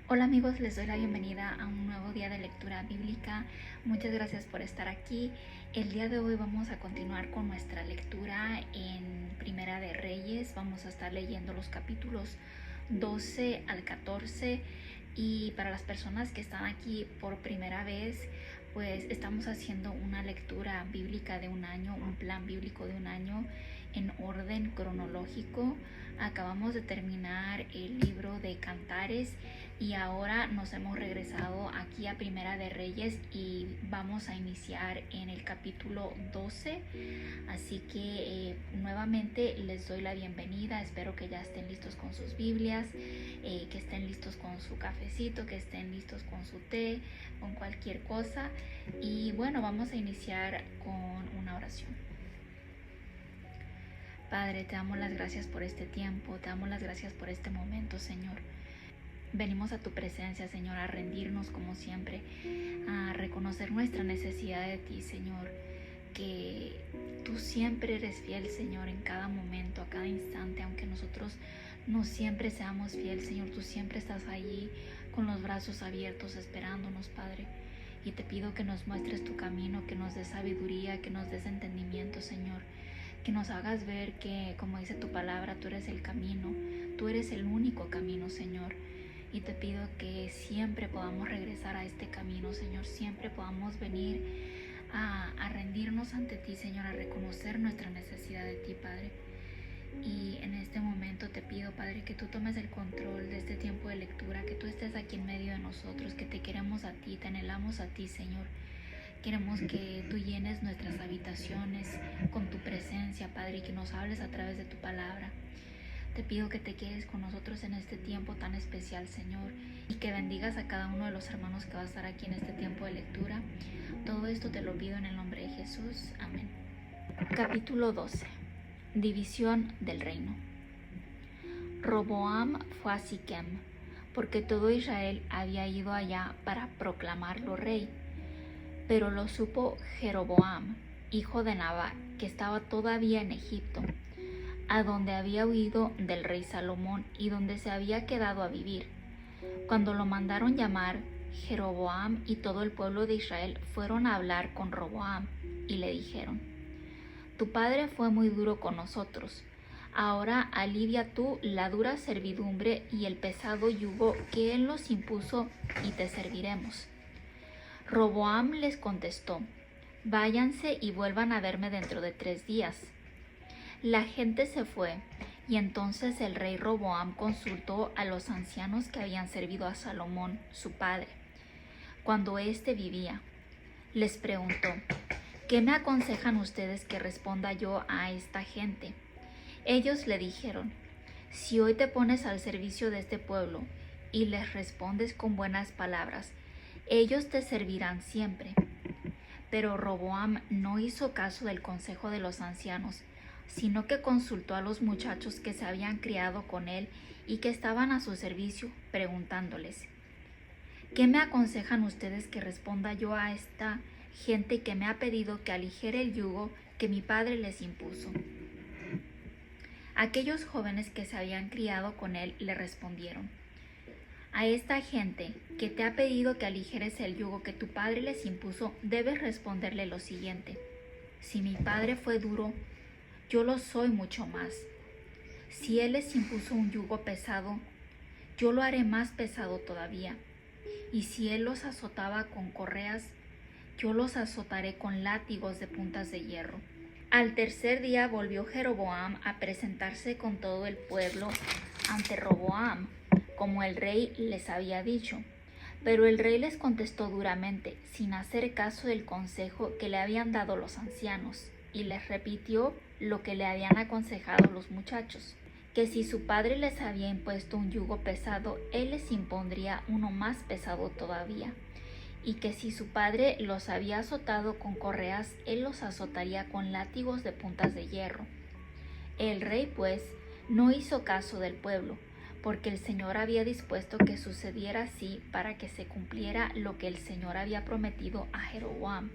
Hola amigos, les doy la bienvenida a un nuevo día de lectura bíblica. Muchas gracias por estar aquí. El día de hoy vamos a continuar con nuestra lectura en Primera de Reyes. Vamos a estar leyendo los capítulos 12 al 14 y para las personas que están aquí por primera vez, pues estamos haciendo una lectura bíblica de un año, un plan bíblico de un año en orden cronológico. Acabamos de terminar el libro de Cantares y ahora nos hemos regresado aquí a Primera de Reyes y vamos a iniciar en el capítulo 12. Así que nuevamente les doy la bienvenida. Espero que ya estén listos con sus Biblias, que estén listos con su cafecito, que estén listos con su té, con cualquier cosa. Y bueno, vamos a iniciar con una oración. Padre, te damos las gracias por este tiempo, te damos las gracias por este momento, Señor. Venimos a tu presencia, Señor, a rendirnos como siempre, a reconocer nuestra necesidad de ti, Señor, que tú siempre eres fiel, Señor, en cada momento, a cada instante, aunque nosotros no siempre seamos fieles, Señor, tú siempre estás allí con los brazos abiertos esperándonos, Padre. Y te pido que nos muestres tu camino, que nos des sabiduría, que nos des entendimiento, Señor. Que nos hagas ver que, como dice tu palabra, tú eres el camino, tú eres el único camino, Señor. Y te pido que siempre podamos regresar a este camino, Señor. Siempre podamos venir a rendirnos ante ti, Señor, a reconocer nuestra necesidad de ti, Padre. Y en este momento te pido, Padre, que tú tomes el control de este tiempo de lectura, que tú estés aquí en medio de nosotros, que te queremos a ti, te anhelamos a ti, Señor. Queremos que tú llenes nuestras habitaciones con tu presencia, Padre, y que nos hables a través de tu palabra. Te pido que te quedes con nosotros en este tiempo tan especial, Señor, y que bendigas a cada uno de los hermanos que va a estar aquí en este tiempo de lectura. Todo esto te lo pido en el nombre de Jesús. Amén. Capítulo 12. División del reino. Roboam fue a Siquem, porque todo Israel había ido allá para proclamarlo rey. Pero lo supo Jeroboam, hijo de Nabat, que estaba todavía en Egipto, a donde había huido del rey Salomón y donde se había quedado a vivir. Cuando lo mandaron llamar, Jeroboam y todo el pueblo de Israel fueron a hablar con Roboam y le dijeron: Tu padre fue muy duro con nosotros. Ahora alivia tú la dura servidumbre y el pesado yugo que él nos impuso y te serviremos. Roboam les contestó: Váyanse y vuelvan a verme dentro de 3 días. La gente se fue, y entonces el rey Roboam consultó a los ancianos que habían servido a Salomón, su padre, cuando éste vivía. Les preguntó: ¿Qué me aconsejan ustedes que responda yo a esta gente? Ellos le dijeron: Si hoy te pones al servicio de este pueblo y les respondes con buenas palabras, ellos te servirán siempre. Pero Roboam no hizo caso del consejo de los ancianos, sino que consultó a los muchachos que se habían criado con él y que estaban a su servicio, preguntándoles: ¿Qué me aconsejan ustedes que responda yo a esta gente que me ha pedido que aligere el yugo que mi padre les impuso? Aquellos jóvenes que se habían criado con él le respondieron: A esta gente que te ha pedido que aligeres el yugo que tu padre les impuso, debes responderle lo siguiente: Si mi padre fue duro, yo lo soy mucho más. Si él les impuso un yugo pesado, yo lo haré más pesado todavía. Y si él los azotaba con correas, yo los azotaré con látigos de puntas de hierro. Al tercer día volvió Jeroboam a presentarse con todo el pueblo ante Roboam, como el rey les había dicho. Pero el rey les contestó duramente, sin hacer caso del consejo que le habían dado los ancianos, y les repitió lo que le habían aconsejado los muchachos: que si su padre les había impuesto un yugo pesado, él les impondría uno más pesado todavía, y que si su padre los había azotado con correas, él los azotaría con látigos de puntas de hierro. El rey, pues, no hizo caso del pueblo, porque el Señor había dispuesto que sucediera así para que se cumpliera lo que el Señor había prometido a Jeroboam,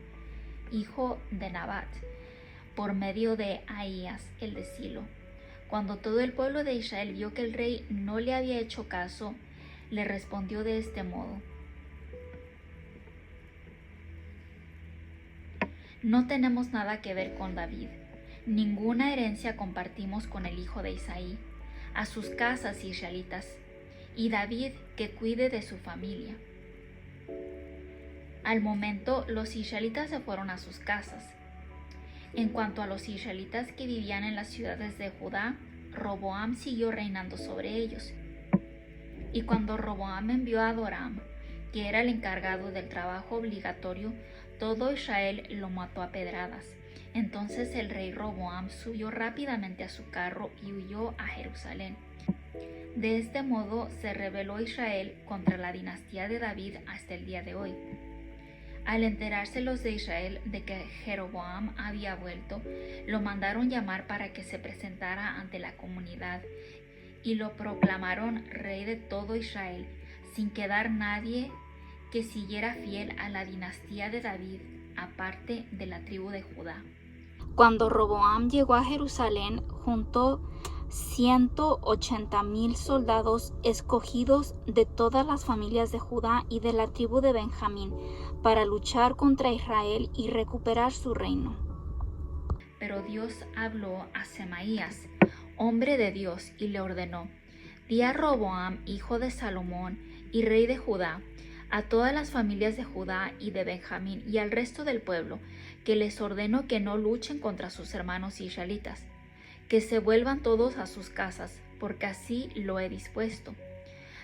hijo de Nabat, por medio de Ahías, el de Silo. Cuando todo el pueblo de Israel vio que el rey no le había hecho caso, le respondió de este modo: no tenemos nada que ver con David, ninguna herencia compartimos con el hijo de Isaí. A sus casas, israelitas, y David que cuide de su familia. Al momento, los israelitas se fueron a sus casas. En cuanto a los israelitas que vivían en las ciudades de Judá, Roboam siguió reinando sobre ellos. Y cuando Roboam envió a Adoram, que era el encargado del trabajo obligatorio, todo Israel lo mató a pedradas. Entonces el rey Roboam subió rápidamente a su carro y huyó a Jerusalén. De este modo se rebeló Israel contra la dinastía de David hasta el día de hoy. Al enterarse los de Israel de que Jeroboam había vuelto, lo mandaron llamar para que se presentara ante la comunidad y lo proclamaron rey de todo Israel, sin quedar nadie que siguiera fiel a la dinastía de David, aparte de la tribu de Judá. Cuando Roboam llegó a Jerusalén, juntó 180,000 soldados escogidos de todas las familias de Judá y de la tribu de Benjamín para luchar contra Israel y recuperar su reino. Pero Dios habló a Semaías, hombre de Dios, y le ordenó: di a Roboam, hijo de Salomón y rey de Judá, a todas las familias de Judá y de Benjamín y al resto del pueblo, que les ordeno que no luchen contra sus hermanos israelitas, que se vuelvan todos a sus casas, porque así lo he dispuesto.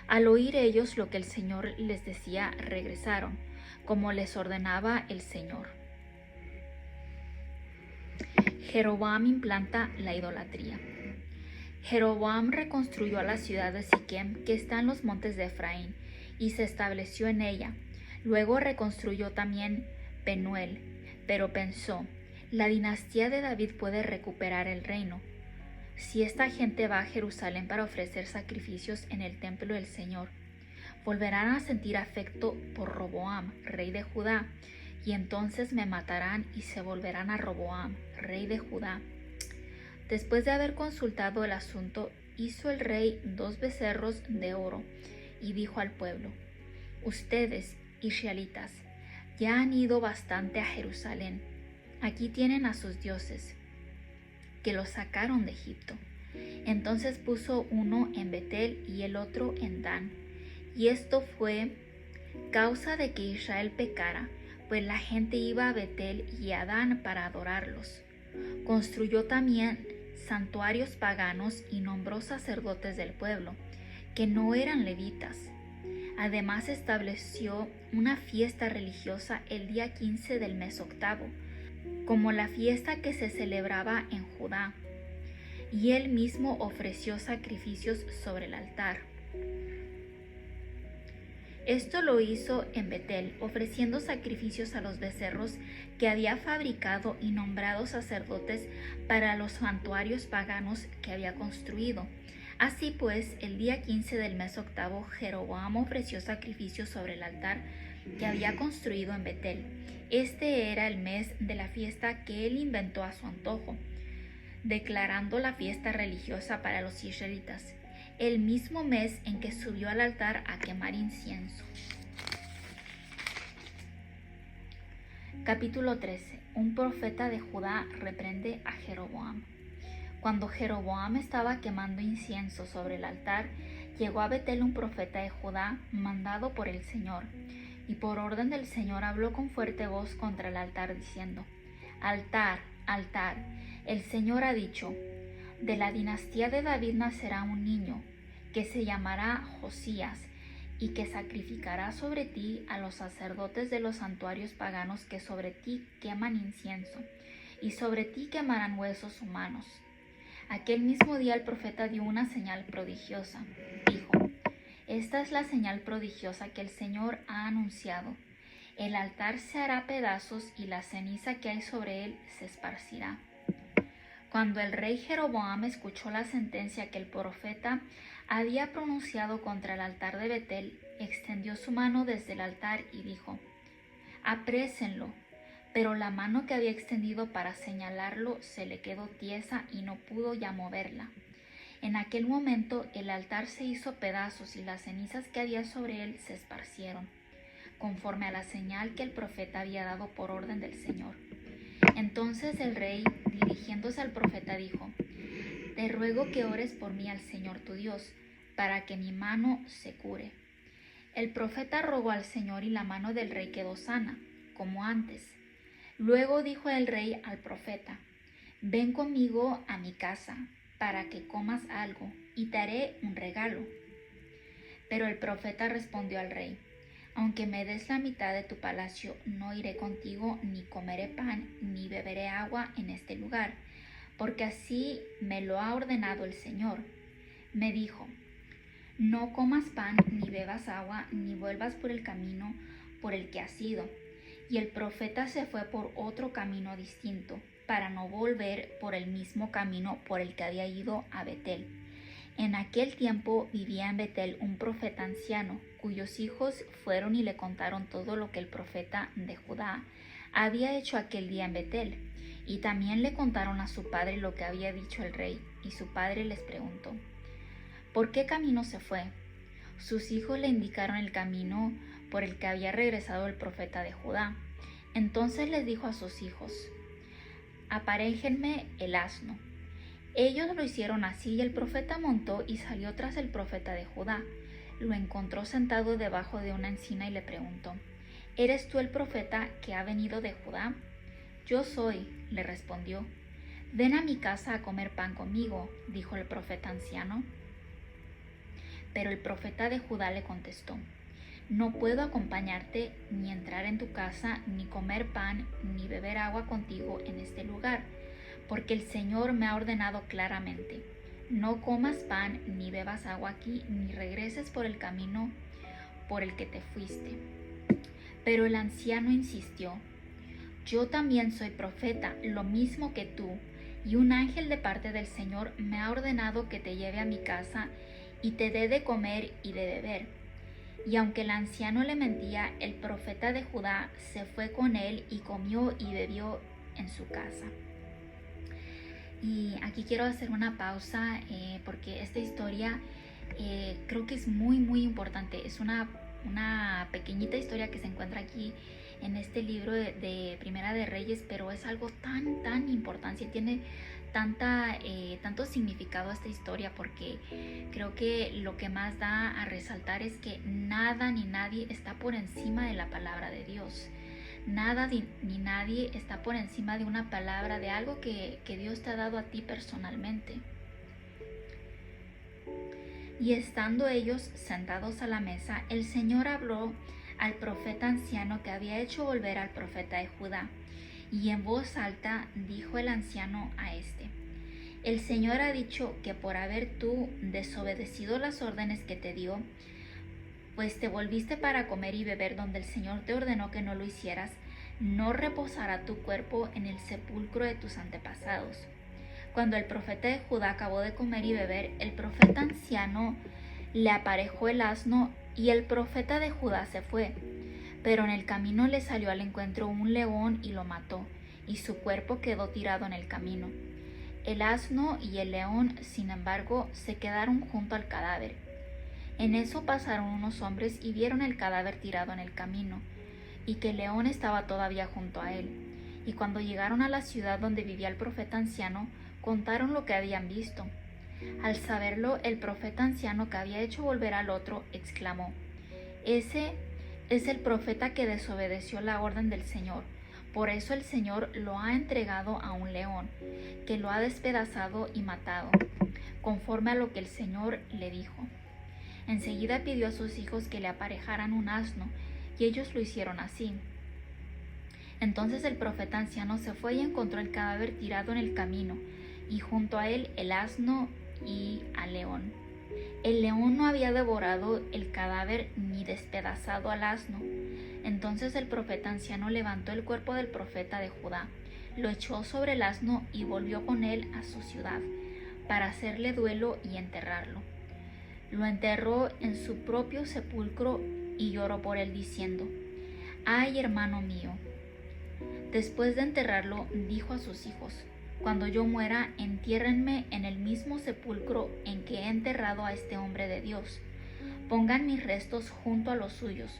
Al oír ellos lo que el Señor les decía, regresaron, como les ordenaba el Señor. Jeroboam implanta la idolatría. Jeroboam reconstruyó la ciudad de Siquem, que está en los montes de Efraín, y se estableció en ella. Luego reconstruyó también Penuel, pero pensó: la dinastía de David puede recuperar el reino. Si esta gente va a Jerusalén para ofrecer sacrificios en el templo del Señor, volverán a sentir afecto por Roboam, rey de Judá, y entonces me matarán y se volverán a Roboam, rey de Judá. Después de haber consultado el asunto, hizo el rey 2 becerros de oro y dijo al pueblo: ustedes, israelitas, ya han ido bastante a Jerusalén. Aquí tienen a sus dioses, que los sacaron de Egipto. Entonces puso uno en Betel y el otro en Dan. Y esto fue causa de que Israel pecara, pues la gente iba a Betel y a Dan para adorarlos. Construyó también santuarios paganos y nombró sacerdotes del pueblo, que no eran levitas. Además estableció una fiesta religiosa el día 15 del mes octavo, como la fiesta que se celebraba en Judá, y él mismo ofreció sacrificios sobre el altar. Esto lo hizo en Betel, ofreciendo sacrificios a los becerros que había fabricado y nombrado sacerdotes para los santuarios paganos que había construido. Así pues, el día 15 del mes octavo, Jeroboam ofreció sacrificios sobre el altar que había construido en Betel. Este era el mes de la fiesta que él inventó a su antojo, declarando la fiesta religiosa para los israelitas, el mismo mes en que subió al altar a quemar incienso. Capítulo 13. Un profeta de Judá reprende a Jeroboam. Cuando Jeroboam estaba quemando incienso sobre el altar, llegó a Betel un profeta de Judá mandado por el Señor, y por orden del Señor habló con fuerte voz contra el altar diciendo: altar, altar, el Señor ha dicho: de la dinastía de David nacerá un niño, que se llamará Josías, y que sacrificará sobre ti a los sacerdotes de los santuarios paganos que sobre ti queman incienso, y sobre ti quemarán huesos humanos. Aquel mismo día el profeta dio una señal prodigiosa. Dijo: esta es la señal prodigiosa que el Señor ha anunciado. El altar se hará pedazos y la ceniza que hay sobre él se esparcirá. Cuando el rey Jeroboam escuchó la sentencia que el profeta había pronunciado contra el altar de Betel, extendió su mano desde el altar y dijo: aprésenlo. Pero la mano que había extendido para señalarlo se le quedó tiesa y no pudo ya moverla. En aquel momento el altar se hizo pedazos y las cenizas que había sobre él se esparcieron, conforme a la señal que el profeta había dado por orden del Señor. Entonces el rey, dirigiéndose al profeta, dijo: Te ruego que ores por mí al Señor tu Dios, para que mi mano se cure. El profeta rogó al Señor y la mano del rey quedó sana, como antes. Luego dijo el rey al profeta: Ven conmigo a mi casa, para que comas algo, y te haré un regalo. Pero el profeta respondió al rey: Aunque me des la mitad de tu palacio, no iré contigo, ni comeré pan, ni beberé agua en este lugar, porque así me lo ha ordenado el Señor. Me dijo: No comas pan, ni bebas agua, ni vuelvas por el camino por el que has ido. Y el profeta se fue por otro camino distinto, para no volver por el mismo camino por el que había ido a Betel. En aquel tiempo vivía en Betel un profeta anciano, cuyos hijos fueron y le contaron todo lo que el profeta de Judá había hecho aquel día en Betel. Y también le contaron a su padre lo que había dicho el rey, y su padre les preguntó: ¿Por qué camino se fue? Sus hijos le indicaron el camino por el que había regresado el profeta de Judá. Entonces les dijo a sus hijos: Aparéjenme el asno. Ellos lo hicieron así, y el profeta montó y salió tras el profeta de Judá. Lo encontró sentado debajo de una encina y le preguntó: ¿Eres tú el profeta que ha venido de Judá? Yo soy, le respondió. Ven a mi casa a comer pan conmigo, dijo el profeta anciano. Pero el profeta de Judá le contestó: No puedo acompañarte, ni entrar en tu casa, ni comer pan, ni beber agua contigo en este lugar, porque el Señor me ha ordenado claramente: No comas pan, ni bebas agua aquí, ni regreses por el camino por el que te fuiste. Pero el anciano insistió: Yo también soy profeta, lo mismo que tú, y un ángel de parte del Señor me ha ordenado que te lleve a mi casa y te dé de comer y de beber. Y aunque el anciano le mentía, el profeta de Judá se fue con él y comió y bebió en su casa. Y aquí quiero hacer una pausa porque esta historia creo que es muy muy importante. Es una pequeñita historia que se encuentra aquí en este libro de Primera de Reyes, pero es algo tan importante, tiene tanto significado esta historia, porque creo que lo que más da a resaltar es que nada ni nadie está por encima de la palabra de Dios. Nada ni nadie está por encima de una palabra, de algo que Dios te ha dado a ti personalmente. Y estando ellos sentados a la mesa, el Señor habló al profeta anciano que había hecho volver al profeta de Judá. Y en voz alta dijo el anciano a este: El Señor ha dicho que por haber tú desobedecido las órdenes que te dio, pues te volviste para comer y beber donde el Señor te ordenó que no lo hicieras, no reposará tu cuerpo en el sepulcro de tus antepasados. Cuando el profeta de Judá acabó de comer y beber, el profeta anciano le aparejó el asno y el profeta de Judá se fue. Pero en el camino le salió al encuentro un león y lo mató, y su cuerpo quedó tirado en el camino. El asno y el león, sin embargo, se quedaron junto al cadáver. En eso pasaron unos hombres y vieron el cadáver tirado en el camino, y que el león estaba todavía junto a él. Y cuando llegaron a la ciudad donde vivía el profeta anciano, contaron lo que habían visto. Al saberlo, el profeta anciano, que había hecho volver al otro, exclamó: Ese es el profeta que desobedeció la orden del Señor. Por eso el Señor lo ha entregado a un león, que lo ha despedazado y matado, conforme a lo que el Señor le dijo. Enseguida pidió a sus hijos que le aparejaran un asno, y ellos lo hicieron así. Entonces el profeta anciano se fue y encontró el cadáver tirado en el camino, y junto a él el asno y al león. El león no había devorado el cadáver ni despedazado al asno. Entonces el profeta anciano levantó el cuerpo del profeta de Judá, lo echó sobre el asno y volvió con él a su ciudad, para hacerle duelo y enterrarlo. Lo enterró en su propio sepulcro y lloró por él diciendo: ¡Ay, hermano mío! Después de enterrarlo, dijo a sus hijos: cuando yo muera, entiérrenme en el mismo sepulcro en que he enterrado a este hombre de Dios. Pongan mis restos junto a los suyos,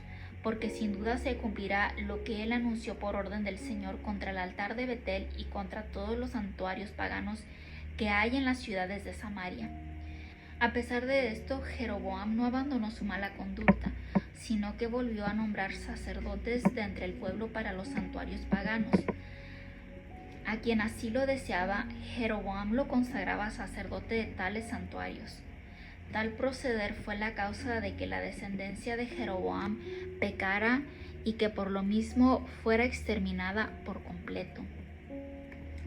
porque sin duda se cumplirá lo que él anunció por orden del Señor contra el altar de Betel y contra todos los santuarios paganos que hay en las ciudades de Samaria. A pesar de esto, Jeroboam no abandonó su mala conducta, sino que volvió a nombrar sacerdotes de entre el pueblo para los santuarios paganos. A quien así lo deseaba, Jeroboam lo consagraba sacerdote de tales santuarios. Tal proceder fue la causa de que la descendencia de Jeroboam pecara y que por lo mismo fuera exterminada por completo.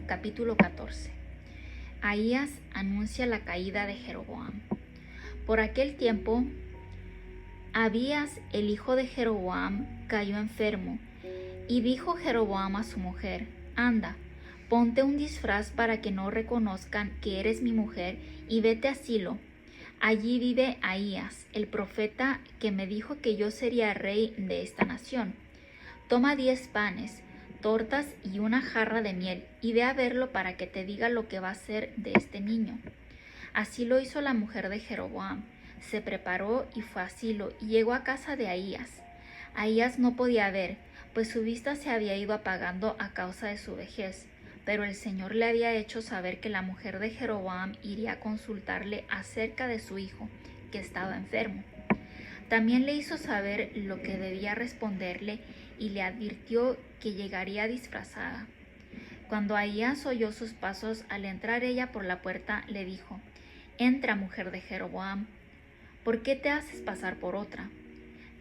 Capítulo 14. Ahías anuncia la caída de Jeroboam. Por aquel tiempo, Abías, el hijo de Jeroboam, cayó enfermo, y dijo Jeroboam a su mujer: «Anda, ponte un disfraz para que no reconozcan que eres mi mujer, y vete a Silo. Allí vive Ahías, el profeta que me dijo que yo sería rey de esta nación. Toma 10 panes, tortas y una jarra de miel, y ve a verlo para que te diga lo que va a ser de este niño». Así lo hizo la mujer de Jeroboam. Se preparó y fue a Silo, y llegó a casa de Ahías. Ahías no podía ver, pues su vista se había ido apagando a causa de su vejez. Pero el Señor le había hecho saber que la mujer de Jeroboam iría a consultarle acerca de su hijo, que estaba enfermo. También le hizo saber lo que debía responderle y le advirtió que llegaría disfrazada. Cuando Ahías oyó sus pasos al entrar ella por la puerta, le dijo: «Entra, mujer de Jeroboam, ¿por qué te haces pasar por otra?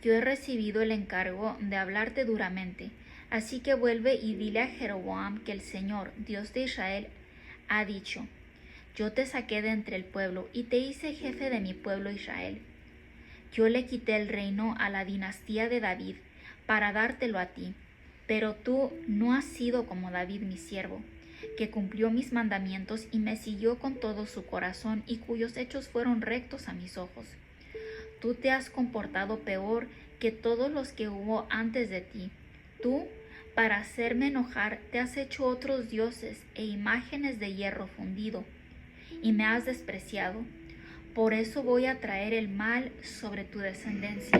Yo he recibido el encargo de hablarte duramente. Así que vuelve y dile a Jeroboam que el Señor, Dios de Israel, ha dicho: yo te saqué de entre el pueblo y te hice jefe de mi pueblo Israel. Yo le quité el reino a la dinastía de David para dártelo a ti, pero tú no has sido como David mi siervo, que cumplió mis mandamientos y me siguió con todo su corazón y cuyos hechos fueron rectos a mis ojos. Tú te has comportado peor que todos los que hubo antes de ti. Tú, para hacerme enojar, te has hecho otros dioses e imágenes de hierro fundido, y me has despreciado. Por eso voy a traer el mal sobre tu descendencia.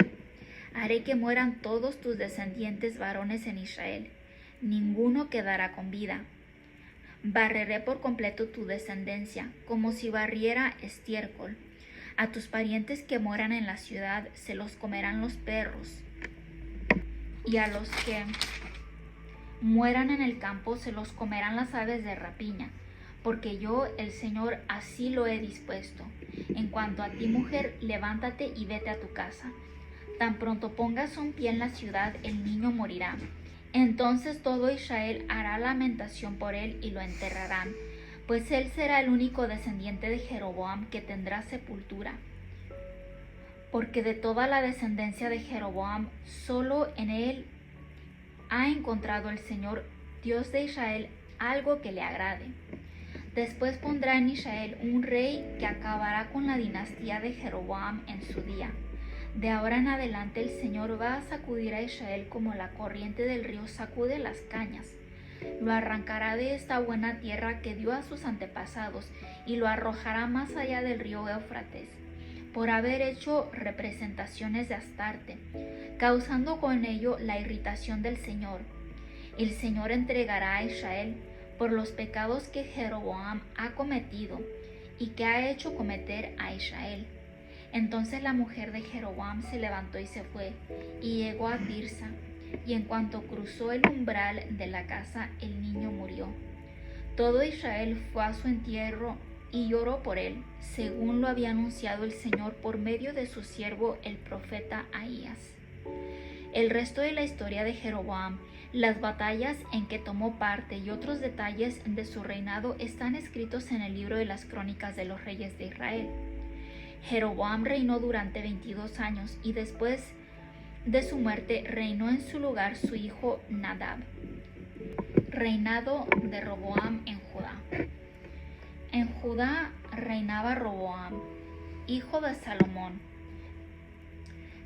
Haré que mueran todos tus descendientes varones en Israel. Ninguno quedará con vida. Barreré por completo tu descendencia, como si barriera estiércol. A tus parientes que mueran en la ciudad se los comerán los perros, y a los que mueran en el campo se los comerán las aves de rapiña, porque yo, el Señor, así lo he dispuesto. En cuanto a ti, mujer, levántate y vete a tu casa. Tan pronto pongas un pie en la ciudad, el niño morirá. Entonces todo Israel hará lamentación por él y lo enterrarán, pues él será el único descendiente de Jeroboam que tendrá sepultura. Porque de toda la descendencia de Jeroboam, solo en él ha encontrado el Señor, Dios de Israel, algo que le agrade. Después pondrá en Israel un rey que acabará con la dinastía de Jeroboam en su día. De ahora en adelante el Señor va a sacudir a Israel como la corriente del río sacude las cañas. Lo arrancará de esta buena tierra que dio a sus antepasados y lo arrojará más allá del río Éufrates, por haber hecho representaciones de Astarte, causando con ello la irritación del Señor. El Señor entregará a Israel por los pecados que Jeroboam ha cometido y que ha hecho cometer a Israel. Entonces la mujer de Jeroboam se levantó y se fue, y llegó a Tirsa, y en cuanto cruzó el umbral de la casa, el niño murió. Todo Israel fue a su entierro y lloró por él, según lo había anunciado el Señor por medio de su siervo el profeta Ahías. El resto de la historia de Jeroboam, las batallas en que tomó parte y otros detalles de su reinado están escritos en el libro de las crónicas de los reyes de Israel. Jeroboam reinó durante 22 años y después de su muerte reinó en su lugar su hijo Nadab. Reinado de Roboam en Judá. En Judá reinaba Roboam, hijo de Salomón.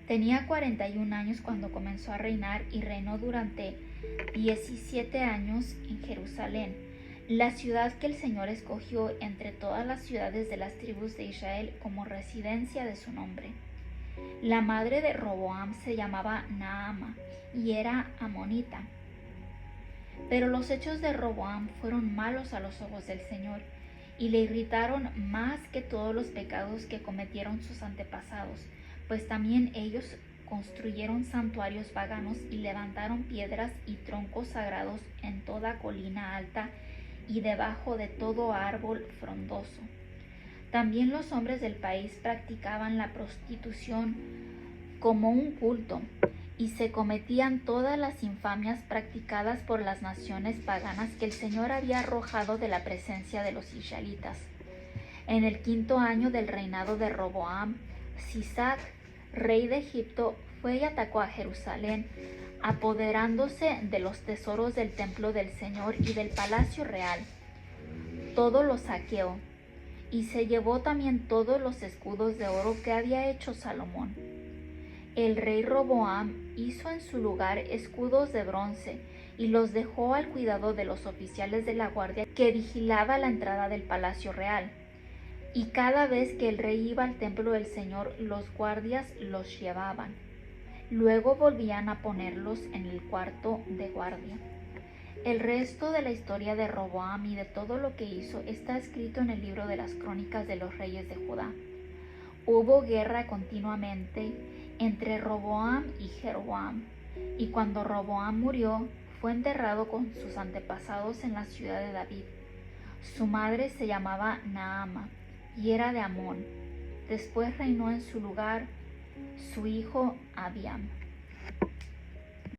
Tenía 41 años cuando comenzó a reinar y reinó durante 17 años en Jerusalén. la ciudad que el Señor escogió entre todas las ciudades de las tribus de Israel como residencia de su nombre. La madre de Roboam se llamaba Naama y era amonita. Pero los hechos de Roboam fueron malos a los ojos del Señor y le irritaron más que todos los pecados que cometieron sus antepasados, pues también ellos construyeron santuarios paganos y levantaron piedras y troncos sagrados en toda colina alta y debajo de todo árbol frondoso. También los hombres del país practicaban la prostitución como un culto y se cometían todas las infamias practicadas por las naciones paganas que el Señor había arrojado de la presencia de los israelitas. En el 5.º año del reinado de Roboam, Sisac, rey de Egipto, fue y atacó a Jerusalén, apoderándose de los tesoros del templo del Señor y del palacio real. Todo lo saqueó, y se llevó también todos los escudos de oro que había hecho Salomón. El rey Roboam hizo en su lugar escudos de bronce y los dejó al cuidado de los oficiales de la guardia que vigilaba la entrada del palacio real. Y cada vez que el rey iba al templo del Señor, los guardias los llevaban. Luego volvían a ponerlos en el cuarto de guardia. El resto de la historia de Roboam y de todo lo que hizo está escrito en el libro de las crónicas de los reyes de Judá. Hubo guerra continuamente entre Roboam y Jeroboam, y cuando Roboam murió, fue enterrado con sus antepasados en la ciudad de David. Su madre se llamaba Naama y era de Amón. Después reinó en su lugar su hijo Abiam.